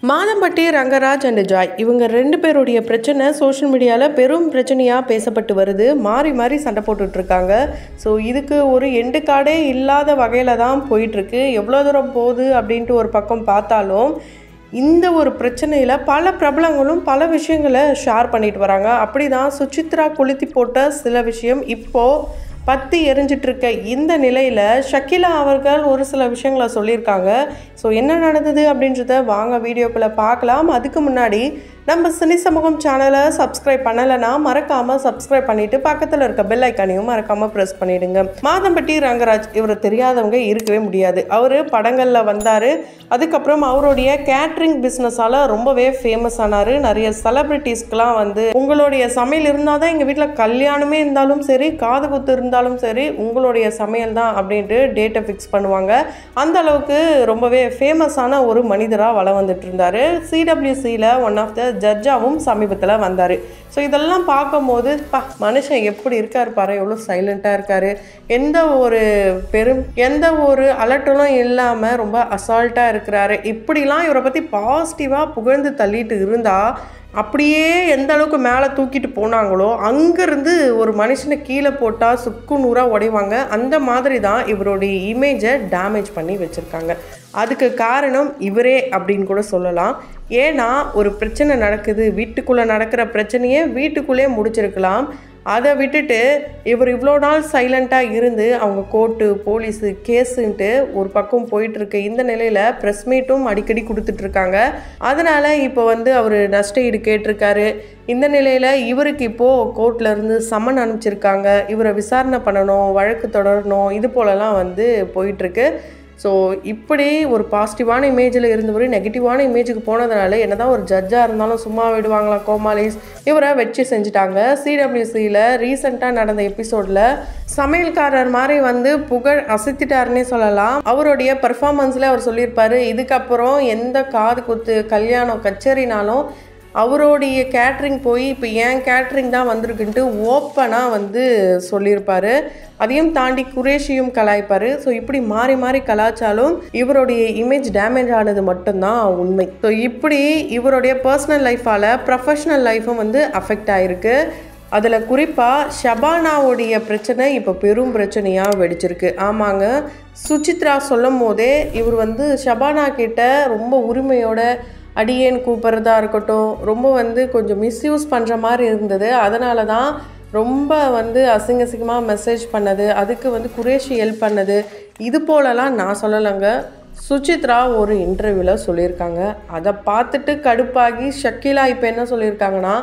Madhampatti Rangaraj and Joy இவங்க 2 பேருடைய பிரச்சனை சோஷியல் மீடியாவில் பெரும் பிரச்சனையாக பேசப்பட்டு வருது. மாறி மாறி சண்டை போட்டுட்ருக்காங்க. ஸோ இதுக்கு ஒரு எண்டு கார்டே இல்லாத வகையில் தான் போயிட்டுருக்கு. எவ்வளோ தூரம் போகுது அப்படின்ட்டு ஒரு பக்கம் பார்த்தாலும் இந்த ஒரு பிரச்சனையில் பல பிரபலங்களும் பல விஷயங்களை ஷேர் பண்ணிட்டு வராங்க. அப்படி தான் சுசித்ரா கொளுத்தி போட்ட சில விஷயம் இப்போது பற்றி எரிஞ்சிட்ருக்க இந்த நிலையில் ஷக்கீலா அவர்கள் ஒரு சில விஷயங்களை சொல்லியிருக்காங்க. ஸோ என்ன நடந்தது அப்படின்றத வாங்க வீடியோக்குள்ளே பார்க்கலாம். அதுக்கு முன்னாடி நம்ம சினி சமூகம் சேனலை சப்ஸ்கிரைப் பண்ணலைன்னா மறக்காமல் சப்ஸ்கிரைப் பண்ணிவிட்டு பக்கத்தில் இருக்க பெல் ஐக்கானையும் மறக்காமல் ப்ரெஸ் பண்ணிவிடுங்க. மாதம்பட்டி ரங்கராஜ் இவர் தெரியாதவங்க இருக்கவே முடியாது. அவர் படங்களில் வந்தார். அதுக்கப்புறம் அவருடைய கேட்ரிங் பிஸ்னஸால் ரொம்பவே ஃபேமஸ் ஆனார். நிறைய செலிப்ரிட்டிஸ்க்கெலாம் வந்து உங்களுடைய சமையல் இருந்தால் தான் எங்கள் வீட்டில் கல்யாணமே இருந்தாலும் சரி, காது குத்து இருந்தாலும் சரி, உங்களுடைய சமையல் தான் அப்படின்ட்டு டேட்டை ஃபிக்ஸ் பண்ணுவாங்க. அந்த அளவுக்கு ரொம்பவே ஃபேமஸான ஒரு மனிதராக வளம் வந்துட்டு இருந்தார். CWCயில் ஒன் ஆஃப் த ஜட்ஜாகவும் சமீபத்தில் வந்தார். ஸோ இதெல்லாம் பார்க்கும்போது மனுஷன் எப்படி இருக்கார் பாரு, எவ்வளோ சைலண்ட்டாக இருக்கார், எந்த ஒரு அலட்டலும் இல்லாமல் ரொம்ப அசால்ட்டாக இருக்கிறாரு. இப்படிலாம் இவரை பற்றி பாசிட்டிவாக புகழ்ந்து தள்ளிட்டு இருந்தால் அப்படியே எந்த அளவுக்கு மேலே தூக்கிட்டு போனாங்களோ அங்கேருந்து ஒரு மனுஷனை கீழே போட்டால் சுக்கு நூறாக உடைவாங்க. அந்த மாதிரி தான் இவருடைய இமேஜை டேமேஜ் பண்ணி வச்சுருக்காங்க. அதுக்கு காரணம் இவரே அப்படின்னு கூட சொல்லலாம். ஏன்னா ஒரு பிரச்சனை நடக்குது, வீட்டுக்குள்ளே நடக்கிற பிரச்சனையே வீட்டுக்குள்ளே முடிச்சிருக்கலாம். அதை விட்டுட்டு இவர் இவ்வளோ நாள் சைலண்ட்டாக இருந்து அவங்க கோர்ட்டு, போலீஸு, கேஸுன்ட்டு ஒரு பக்கம் போயிட்டுருக்கு. இந்த நிலையில் ப்ரெஸ் மீட்டும் அடிக்கடி கொடுத்துட்ருக்காங்க. அதனால் இப்போ வந்து அவர் நஷ்ட ஈடு கேட்டிருக்காரு. இந்த நிலையில் இவருக்கு இப்போது கோர்ட்லேருந்து சம்மன் அனுப்பிச்சிருக்காங்க. இவரை விசாரணை பண்ணணும், வழக்கு தொடரணும், இது போலலாம் வந்து போயிட்டுருக்கு. ஸோ இப்படி ஒரு பாசிட்டிவான இமேஜில் இருந்தவர் நெகட்டிவான இமேஜுக்கு போனதுனால என்னதான் ஒரு ஜட்ஜாக இருந்தாலும் சும்மா விடுவாங்களா கோமாளிஸ், இவரை வச்சு செஞ்சுட்டாங்க. CWCயில் ரீசெண்டாக நடந்த எபிசோடில் சமையல்காரர் மாதிரி வந்து புகழ் அசத்திட்டாருன்னே சொல்லலாம். அவருடைய பர்ஃபார்மன்ஸில் அவர் சொல்லியிருப்பார், இதுக்கப்புறம் எந்த காது குத்து, கல்யாணம், கச்சேரினாலும் அவருடைய கேட்ரிங் போய் இப்போ ஏன் கேட்ரிங் தான் வந்திருக்குன்ட்டு ஓப்பனாக வந்து சொல்லியிருப்பார். அதையும் தாண்டி குரேஷியும் கலாய்ப்பார். ஸோ இப்படி மாறி மாறி கலாச்சாலும் இவருடைய இமேஜ் டேமேஜ் ஆனது மட்டும்தான் உண்மை. ஸோ இப்படி இவருடைய பர்சனல் லைஃபால் ப்ரொஃபஷ்னல் லைஃபும் வந்து அஃபெக்ட் ஆகிருக்கு. அதில் குறிப்பாக ஷபானாவுடைய பிரச்சனை இப்போ பெரும் பிரச்சனையாக வெடிச்சிருக்கு. ஆமாங்க, சுசித்ரா சொல்லும் போதே இவர் வந்து ஷபானா கிட்ட ரொம்ப உரிமையோட அடியேன்னு கூப்பிட்றதா இருக்கட்டும், ரொம்ப வந்து கொஞ்சம் மிஸ்யூஸ் பண்ணுற மாதிரி இருந்தது. அதனால தான் ரொம்ப வந்து அசிங்கமாக மெசேஜ் பண்ணது, அதுக்கு வந்து குரேஷி ஹெல்ப் பண்ணது, இது போலலாம் நான் சொல்லலைங்க. சுசித்ரா ஒரு இன்டர்வியூவில் சொல்லியிருக்காங்க. அதை பார்த்துட்டு கடுப்பாகி ஷக்கீலா இப்போ என்ன சொல்லியிருக்காங்கன்னா,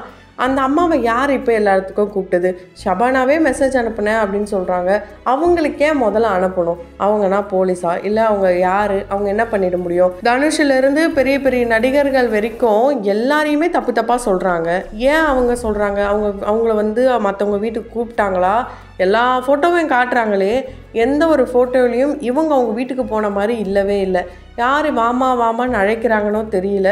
அந்த அம்மாவை யார் இப்போ எல்லாத்துக்கும் கூப்பிட்டது, ஷபானாவே மெசேஜ் அனுப்புனேன் அப்படின்னு சொல்கிறாங்க. அவங்களுக்கே முதல்ல அனுப்பணும். அவங்கன்னா போலீஸா, இல்லை அவங்க யார், அவங்க என்ன பண்ணிட முடியும்? தனுஷிலிருந்து பெரிய பெரிய நடிகர்கள் வரைக்கும் எல்லாரையுமே தப்பு தப்பாக சொல்கிறாங்க. ஏன் அவங்க சொல்கிறாங்க? அவங்கள வந்து மற்றவங்க வீட்டுக்கு கூப்பிட்டாங்களா? எல்லா ஃபோட்டோவையும் காட்டுறாங்களே, எந்த ஒரு ஃபோட்டோவிலையும் இவங்க அவங்க வீட்டுக்கு போன மாதிரி இல்லவே இல்லை. யார் வாமா வாமான்னு அழைக்கிறாங்கன்னோ தெரியல.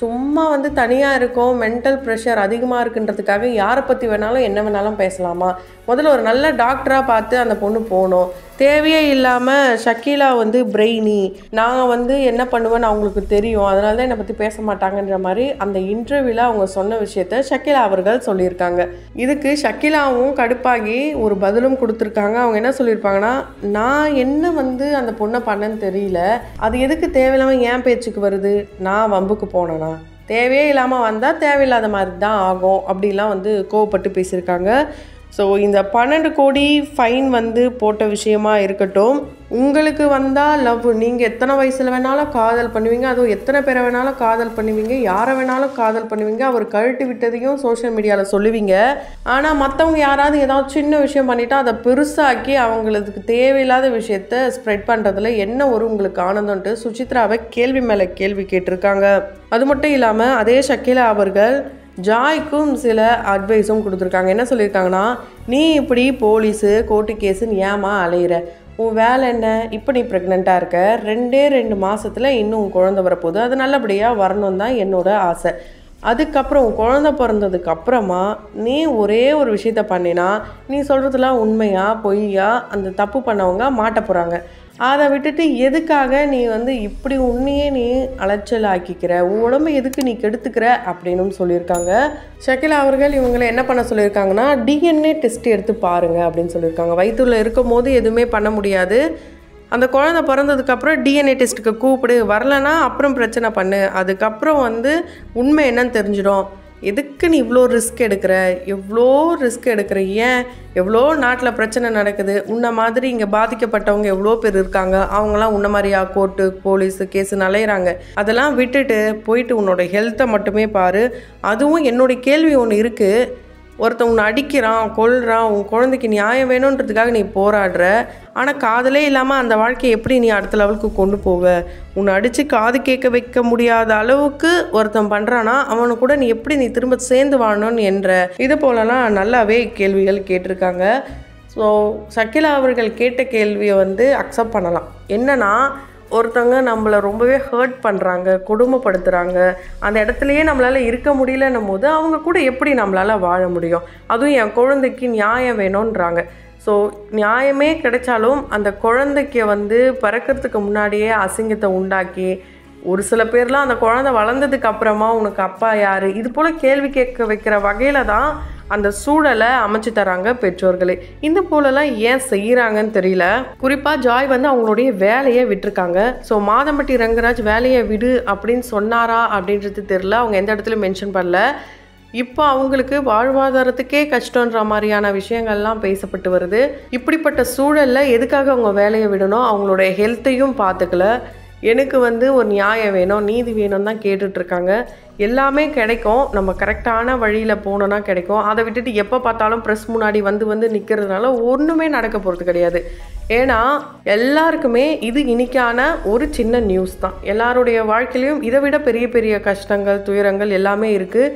சும்மா வந்து தனியாக இருக்கும், மென்டல் ப்ரெஷர் அதிகமாக இருக்குன்றதுக்காக யாரை பற்றி வேணாலும் என்ன வேணாலும் பேசலாமா? முதல்ல ஒரு நல்ல டாக்டராக பார்த்து அந்த பொண்ணு போகணும். தேவையே இல்லாமல் ஷக்கீலா வந்து பிரெயினி, நான் வந்து என்ன பண்ணுவேன்னு அவங்களுக்கு தெரியும், அதனால தான் என்னை பற்றி பேச மாட்டாங்கன்ற மாதிரி அந்த இன்டர்வியூவில் அவங்க சொன்ன விஷயத்த ஷக்கீலா அவர்கள் சொல்லியிருக்காங்க. இதுக்கு ஷக்கீலாவும் கடுப்பாகி ஒரு பதிலும் கொடுத்துருக்காங்க. அவங்க என்ன சொல்லியிருப்பாங்கன்னா, நான் என்ன வந்து அந்த பொண்ணை பண்ணேன்னு தெரியல, அது எதுக்கு தேவையில்லாமல் ஏன் பேச்சுக்கு வருது, நான் வம்புக்கு போனேனா, தேவையே இல்லாமல் வந்தால் தேவையில்லாத மாதிரி தான் ஆகும் அப்படிலாம் வந்து கோவப்பட்டு பேசியிருக்காங்க. ஸோ இந்த 12 கோடி ஃபைன் வந்து போட்ட விஷயமா இருக்கட்டும், உங்களுக்கு வந்தால் லவ், நீங்கள் எத்தனை வயசில் வேணாலும் காதல் பண்ணுவீங்க, அதுவும் எத்தனை பேரை வேணாலும் காதல் பண்ணுவீங்க, யாரை வேணாலும் காதல் பண்ணுவீங்க, அவர் கழட்டி விட்டதையும் சோஷியல் மீடியாவில் சொல்லுவீங்க. ஆனால் மற்றவங்க யாராவது ஏதாவது சின்ன விஷயம் பண்ணிவிட்டு அதை பெருசாக்கி அவங்களுக்கு தேவையில்லாத விஷயத்த ஸ்ப்ரெட் பண்ணுறதுல என்ன ஒரு உங்களுக்கு ஆனந்தம்ன்ட்டு சுசித்ராவை கேள்வி மேலே கேள்வி கேட்டிருக்காங்க. அது மட்டும் இல்லாமல் அதே ஷக்கீலா அவர்கள் ஜாய்க்கும் சில அட்வைஸும் கொடுத்துருக்காங்க. என்ன சொல்லியிருக்காங்கன்னா, நீ இப்படி போலீஸு, கோர்ட்டு கேஸுன்னு ஏமா அலையிற, உன் வேலை என்ன, இப்போ நீ ப்ரெக்னெண்ட்டாக இருக்க, 2 மாதத்தில் இன்னும் உன் குழந்தை வரப்போகுது, அது நல்லபடியாக வரணும் தான் என்னோட ஆசை. அதுக்கப்புறம் உன் குழந்தை பிறந்ததுக்கு அப்புறமா நீ ஒரே ஒரு விஷயத்த பண்ணினா நீ சொல்கிறதுலாம் உண்மையா பொய்யா, அந்த தப்பு பண்ணவங்க மாட்ட போகிறாங்க. அதை விட்டுட்டு எதுக்காக நீ வந்து இப்படி உன்னையே நீ அலைச்சல் ஆக்கிக்கிற, உன் உடம்பு எதுக்கு நீ கெடுத்துக்கிற அப்படின்னு சொல்லியிருக்காங்க. ஷகிலா அவர்கள் இவங்களை என்ன பண்ண சொல்லியிருக்காங்கன்னா, டிஎன்ஏ டெஸ்ட் எடுத்து பாருங்க அப்படின்னு சொல்லியிருக்காங்க. வயிற்றுல இருக்கும் போது எதுவுமே பண்ண முடியாது, அந்த குழந்தை பிறந்ததுக்கப்புறம் டிஎன்ஏ டெஸ்ட்டுக்கு கூப்பிடு, வரலன்னா அப்புறம் பிரச்சனை பண்ணு, அதுக்கப்புறம் வந்து உண்மை என்னன்னு தெரிஞ்சிடும். எதுக்கு நீ இவ்வளோ ரிஸ்க் எடுக்கிற, எவ்வளோ ரிஸ்க் எடுக்கிற, ஏன் எவ்வளோ நாட்டில் பிரச்சனை நடக்குது, உன்னை மாதிரி இங்கே பாதிக்கப்பட்டவங்க எவ்வளோ பேர் இருக்காங்க, அவங்களாம் உன்ன மாதிரியா கோர்ட்டு போலீஸு கேஸுன்னு அலையிறாங்க. அதெல்லாம் விட்டுட்டு போயிட்டு உன்னோட ஹெல்த்தை மட்டுமே பாரு. அதுவும் என்னுடைய கேள்வி ஒன்று இருக்குது, ஒருத்தன் உன்னை அடிக்கிறான் கொல்றான், உன் குழந்தைக்கு நியாயம் வேணுன்றதுக்காக நீ போராடுற, ஆனால் காதலே இல்லாமல் அந்த வாழ்க்கையை எப்படி நீ அடுத்த லெவலுக்கு கொண்டு போவ? உன்னை அடித்து காது கேட்க வைக்க முடியாத அளவுக்கு ஒருத்தன் பண்ணுறான்னா அவனை கூட நீ எப்படி நீ திரும்ப சேர்ந்து வாழணும்னு என்ற இது போலலாம் நல்லாவே கேள்விகள் கேட்டிருக்காங்க. ஸோ ஷகிலா அவர்கள் கேட்ட கேள்வியை வந்து அக்செப்ட் பண்ணலாம். என்னன்னா, ஒருத்தவங்க நம்மளை ரொம்பவே ஹர்ட் பண்ணுறாங்க, கொடுமைப்படுத்துகிறாங்க, அந்த இடத்துலையே நம்மளால் இருக்க முடியலன்னும் போது அவங்க கூட எப்படி நம்மளால் வாழ முடியும்? அதுவும் என் குழந்தைக்கு நியாயம் வேணுன்றாங்க. ஸோ நியாயமே கிடைச்சாலும் அந்த குழந்தைக்கு வந்து பிறக்கிறதுக்கு முன்னாடியே அசிங்கத்தை உண்டாக்கி, ஒரு சில பேர்லாம் அந்த குழந்தை வளர்ந்ததுக்கு அப்புறமா உனக்கு அப்பா யார், இது போல் கேள்வி கேட்க வைக்கிற வகையில் தான் அந்த சூழலை அமைச்சு தராங்க பெற்றோர்களே. இந்த போலலாம் ஏன் செய்கிறாங்கன்னு தெரியல. குறிப்பாக ஜாய் வந்து அவங்களுடைய வேலையை விட்டுருக்காங்க. ஸோ மாதம்பட்டி ரங்கராஜ் வேலையை விடு அப்படின்னு சொன்னாரா அப்படின்றது தெரியல, அவங்க எந்த இடத்துலையும் மென்ஷன் பண்ணல. இப்போ அவங்களுக்கு வாழ்வாதாரத்துக்கே கஷ்டன்ற மாதிரியான விஷயங்கள்லாம் பேசப்பட்டு வருது. இப்படிப்பட்ட சூழலில் எதுக்காக அவங்க வேலையை விடணும், அவங்களுடைய ஹெல்த்தையும் பார்த்துக்கல. எனக்கு வந்து ஒரு நியாயம் வேணும், நீதி வேணும்னு தான் கேட்டுட்ருக்காங்க. எல்லாமே கிடைக்கும், நம்ம கரெக்டான வழியில் போனோன்னா கிடைக்கும். அதை விட்டுட்டு எப்போ பார்த்தாலும் ப்ரெஸ் முன்னாடி வந்து நிற்கிறதுனால ஒன்றுமே நடக்க போகிறது கிடையாது. ஏன்னா எல்லாருக்குமே இது இன்னைக்கான ஒரு சின்ன நியூஸ் தான். எல்லாருடைய வாழ்க்கையிலையும் இதை விட பெரிய பெரிய கஷ்டங்கள் துயரங்கள் எல்லாமே இருக்குது.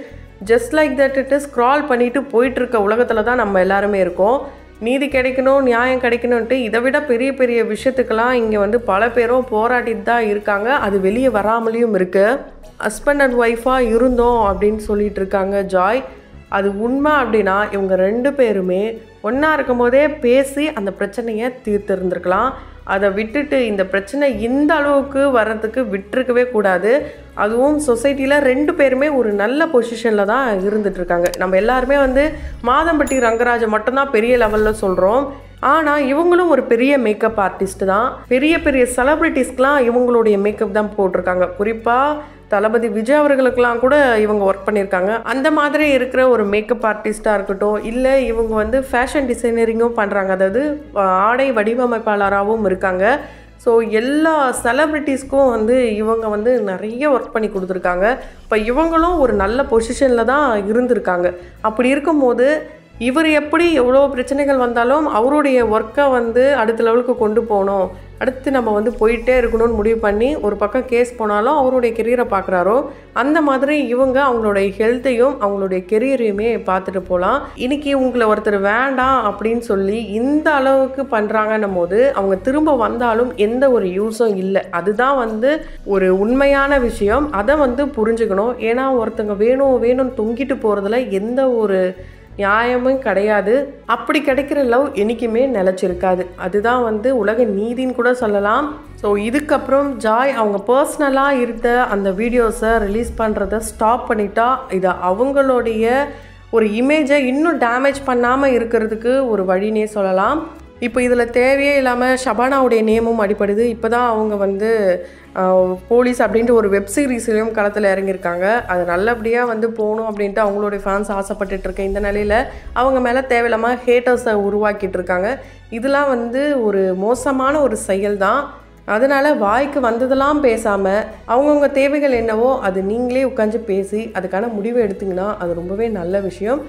Just like that it is scroll பண்ணிட்டு போயிட்டுருக்க உலகத்தில் தான் நம்ம எல்லாருமே இருக்கோம். நீதி கிடைக்கணும், நியாயம் கிடைக்கணுன்ட்டு இதை விட பெரிய பெரிய விஷயத்துக்கெல்லாம் இங்கே வந்து பல பேரும் போராடிட்டு தான் இருக்காங்க. அது வெளியே வராமலேயும் இருக்குது. ஹஸ்பண்ட் அண்ட் ஒய்ஃபாக இருந்தோம் அப்படின்னு சொல்லிட்டு இருக்காங்க ஜாய். அது உண்மை அப்படின்னா இவங்க 2 பேருமே ஒன்றா இருக்கும் போதே பேசி அந்த பிரச்சனையை தீர்த்திருந்துருக்கலாம். அதை விட்டுட்டு இந்த பிரச்சனை இந்த அளவுக்கு வர்றதுக்கு விட்டுருக்கவே கூடாது. அதுவும் சொசைட்டியில் 2 பேருமே ஒரு நல்ல பொசிஷனில் தான் இருந்துகிட்ருக்காங்க. நம்ம எல்லாருமே வந்து மாதம்பட்டி ரங்கராஜை மட்டும்தான் பெரிய லெவலில் சொல்கிறோம். ஆனால் இவங்களும் ஒரு பெரிய மேக்கப் ஆர்டிஸ்ட் தான். பெரிய பெரிய செலிப்ரிட்டிஸ்க்கெலாம் இவங்களுடைய மேக்கப் தான் போட்டிருக்காங்க. குறிப்பாக தளபதி விஜய் அவர்களுக்கெல்லாம் கூட இவங்க ஒர்க் பண்ணியிருக்காங்க. அந்த மாதிரி இருக்கிற ஒரு மேக்கப் ஆர்டிஸ்ட்டாக இருக்கட்டும், இல்லை இவங்க வந்து ஃபேஷன் டிசைனரிங்கும் பண்ணுறாங்க, அதாவது ஆடை வடிவமைப்பாளராகவும் இருக்காங்க. ஸோ எல்லா செலிப்ரிட்டிஸ்க்கும் வந்து இவங்க வந்து நிறைய ஒர்க் பண்ணி கொடுத்துருக்காங்க. இப்போ இவங்களும் ஒரு நல்ல பொசிஷனில் தான் இருந்திருக்காங்க. அப்படி இருக்கும்போது இவர் எப்படி எவ்வளோ பிரச்சனைகள் வந்தாலும் அவருடைய ஒர்க்கை வந்து அடுத்த லெவலுக்கு கொண்டு போகணும், அடுத்து நம்ம வந்து போயிட்டே இருக்கணும்னு முடிவு பண்ணி ஒரு பக்கம் கேஸ் போனாலும் அவருடைய கெரியரை பார்க்குறாரோ, அந்த மாதிரி இவங்க அவங்களுடைய ஹெல்த்தையும் அவங்களுடைய கெரியரையுமே பார்த்துட்டு போகலாம். இன்றைக்கி உங்களை ஒருத்தர் வேண்டாம் அப்படின்னு சொல்லி இந்த அளவுக்கு பண்ணுறாங்கன்னும் போது அவங்க திரும்ப வந்தாலும் எந்த ஒரு யூஸும் இல்லை. அதுதான் வந்து ஒரு உண்மையான விஷயம். அதை வந்து புரிஞ்சுக்கணும். ஏன்னா ஒருத்தங்க வேணும்னு தொங்கிட்டு போகிறதுல எந்த ஒரு நியாயமும் கிடையாது. அப்படி கிடைக்கிற லவ் என்றைக்குமே நிலச்சிருக்காது. அதுதான் வந்து உலக நீதின்னு கூட சொல்லலாம். ஸோ இதுக்கப்புறம் ஜாய் அவங்க பர்சனலாக இருந்த அந்த வீடியோஸை ரிலீஸ் பண்ணுறதை ஸ்டாப் பண்ணிட்டா இதை அவங்களுடைய ஒரு இமேஜை இன்னும் டேமேஜ் பண்ணாமல் இருக்கிறதுக்கு ஒரு வழினே சொல்லலாம். இப்போ இதில் தேவையே இல்லாமல் ஷபானாவுடைய நேமும் அடிப்படுது. இப்போ தான் அவங்க வந்து போலீஸ் அப்படின்ட்டு ஒரு வெப் சீரிஸ்லையும் களத்தில் இறங்கியிருக்காங்க. அது நல்லபடியாக வந்து போகணும் அப்படின்ட்டு அவங்களுடைய ஃபேன்ஸ் ஆசைப்பட்டுருக்க இந்த நிலையில் அவங்க மேலே தேவையில்லாமல் ஹேட்டர்ஸை உருவாக்கிட்டு இருக்காங்க. இதெல்லாம் வந்து ஒரு மோசமான ஒரு செயல் தான். அதனால் வாய்க்கு வந்ததெல்லாம் பேசாமல் அவங்கவுங்க தேவைகள் என்னவோ அது நீங்களே உட்காந்து பேசி அதுக்கான முடிவை எடுத்திங்கன்னா அது ரொம்பவே நல்ல விஷயம்.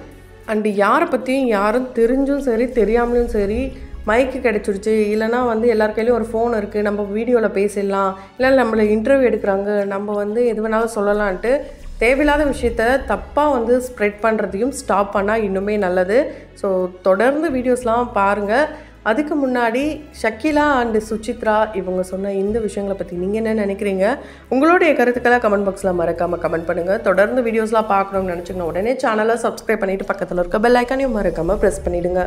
அண்டு யாரை பற்றியும் யாரும் தெரிஞ்சும் சரி தெரியாமலும் சரி மைக்கு கிடச்சிருச்சு, இல்லைனா வந்து எல்லார் கையிலையும் ஒரு ஃபோன் இருக்குது, நம்ம வீடியோவில் பேசிடலாம், இல்லை நம்மளை இன்டர்வியூ எடுக்கிறாங்க, நம்ம வந்து எது வேணாலும் சொல்லலான்ட்டு தேவையில்லாத விஷயத்த தப்பாக வந்து ஸ்ப்ரெட் பண்ணுறதையும் ஸ்டாப் பண்ணால் இன்னுமே நல்லது. ஸோ தொடர்ந்து வீடியோஸ்லாம் பாருங்கள். அதுக்கு முன்னாடி ஷகிலா அண்டு சுசித்ரா இவங்க சொன்ன இந்த விஷயங்களை பற்றி நீங்கள் என்ன நினைக்கிறீங்க? உங்களுடைய கருத்துக்களை கமெண்ட் பாக்ஸில் மறக்காமல் கமெண்ட் பண்ணுங்கள். தொடர்ந்து வீடியோஸ்லாம் பார்க்கணும்னு நினச்சிங்கன்னா உடனே சேனலை சப்ஸ்கிரைப் பண்ணிவிட்டு பக்கத்தில் இருக்க பெல் ஐக்கானையும் மறக்காமல் ப்ரெஸ் பண்ணிவிடுங்க.